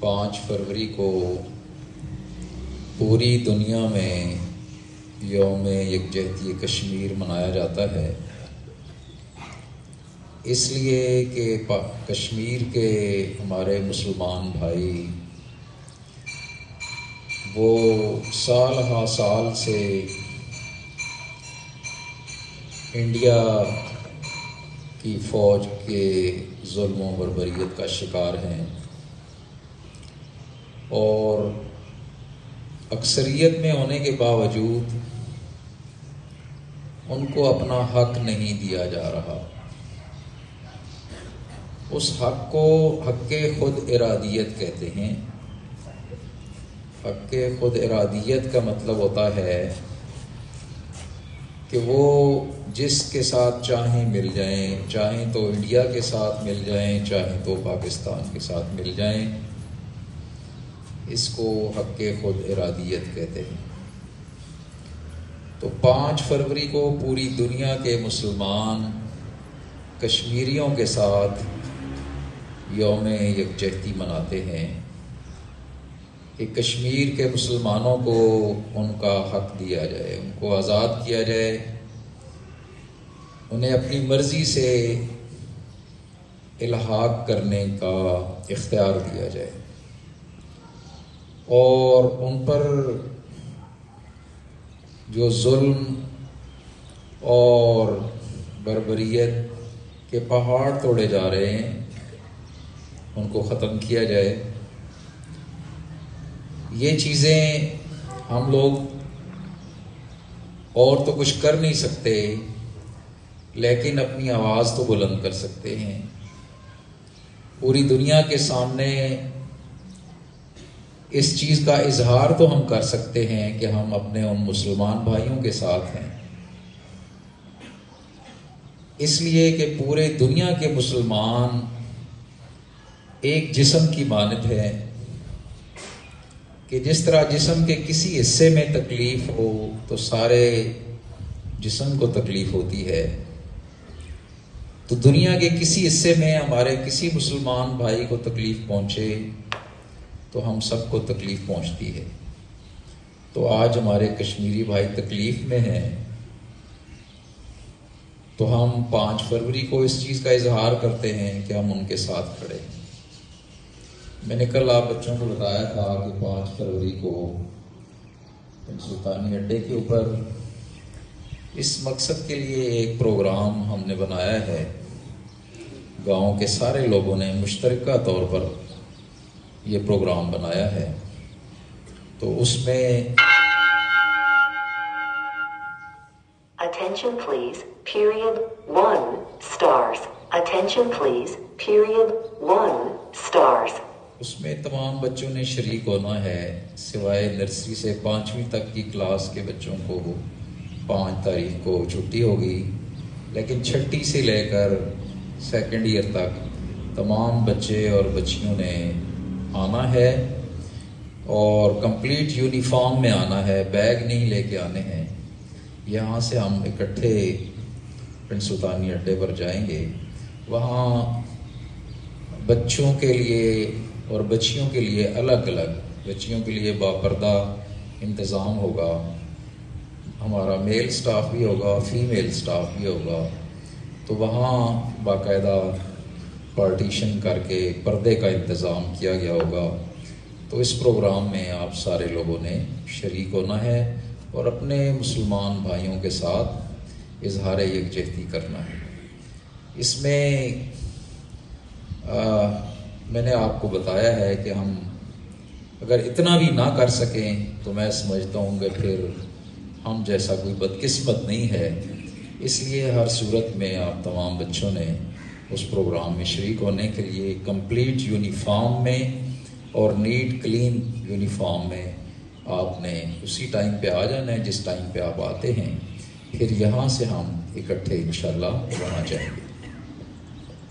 5 فروری کو پوری دنیا میں یوم یکجہتی کشمیر منایا جاتا ہے، اس لیے کہ کشمیر کے ہمارے مسلمان بھائی وہ سال ہا سال سے انڈیا کی فوج کے ظلم و بربریت کا شکار ہیں اور اکثریت میں ہونے کے باوجود ان کو اپنا حق نہیں دیا جا رہا۔ اس حق کو حق خود ارادیت کہتے ہیں۔ حق خود ارادیت کا مطلب ہوتا ہے کہ وہ جس کے ساتھ چاہیں مل جائیں، چاہیں تو انڈیا کے ساتھ مل جائیں، چاہیں تو پاکستان کے ساتھ مل جائیں، اس کو حق خود ارادیت کہتے ہیں۔ تو 5 فروری کو پوری دنیا کے مسلمان کشمیریوں کے ساتھ یوم یکجہتی مناتے ہیں کہ کشمیر کے مسلمانوں کو ان کا حق دیا جائے، ان کو آزاد کیا جائے، انہیں اپنی مرضی سے الحاق کرنے کا اختیار دیا جائے اور ان پر جو ظلم اور بربریت کے پہاڑ توڑے جا رہے ہیں ان کو ختم کیا جائے۔ یہ چیزیں ہم لوگ اور تو کچھ کر نہیں سکتے، لیکن اپنی آواز تو بلند کر سکتے ہیں، پوری دنیا کے سامنے اس چیز کا اظہار تو ہم کر سکتے ہیں کہ ہم اپنے ان مسلمان بھائیوں کے ساتھ ہیں، اس لیے کہ پورے دنیا کے مسلمان ایک جسم کی مانند ہے کہ جس طرح جسم کے کسی حصے میں تکلیف ہو تو سارے جسم کو تکلیف ہوتی ہے، تو دنیا کے کسی حصے میں ہمارے کسی مسلمان بھائی کو تکلیف پہنچے تو ہم سب کو تکلیف پہنچتی ہے۔ تو آج ہمارے کشمیری بھائی تکلیف میں ہیں تو ہم 5 فروری کو اس چیز کا اظہار کرتے ہیں کہ ہم ان کے ساتھ کھڑے ہیں۔ میں نے کل آپ بچوں کو بتایا تھا کہ 5 فروری کو سلطانی اڈے کے اوپر اس مقصد کے لیے ایک پروگرام ہم نے بنایا ہے، گاؤں کے سارے لوگوں نے مشترکہ طور پر یہ پروگرام بنایا ہے، تو اس میں Attention please, period 1 stars. Attention please, period 1 stars. اس میں تمام بچوں نے شریک ہونا ہے، سوائے نرسری سے 5ویں تک کی کلاس کے بچوں کو 5 تاریخ کو چھٹی ہوگی، لیکن 6ٹھی سے لے کر 2nd ایئر تک تمام بچے اور بچیوں نے آنا ہے اور کمپلیٹ یونیفارم میں آنا ہے، بیگ نہیں لے کے آنے ہیں۔ یہاں سے ہم اکٹھے پنڈ سلطانی اڈے پر جائیں گے، وہاں بچوں کے لیے اور بچیوں کے لیے الگ الگ، بچیوں کے لیے باپردہ انتظام ہوگا، ہمارا میل سٹاف بھی ہوگا، فیمیل سٹاف بھی ہوگا، تو وہاں باقاعدہ پارٹیشن کر کے پردے کا انتظام کیا گیا ہوگا۔ تو اس پروگرام میں آپ سارے لوگوں نے شریک ہونا ہے اور اپنے مسلمان بھائیوں کے ساتھ اظہار یکجہتی کرنا ہے۔ اس میں میں نے آپ کو بتایا ہے کہ ہم اگر اتنا بھی نہ کر سکیں تو میں سمجھتا ہوں کہ پھر ہم جیسا کوئی بدقسمت نہیں ہے، اس لیے ہر صورت میں آپ تمام بچوں نے اس پروگرام میں شریک ہونے کے لیے کمپلیٹ یونیفارم میں اور نیٹ کلین یونیفارم میں آپ نے اسی ٹائم پہ آ جانا ہے جس ٹائم پہ آپ آتے ہیں، پھر یہاں سے ہم اکٹھے انشاءاللہ وہاں جائیں گے۔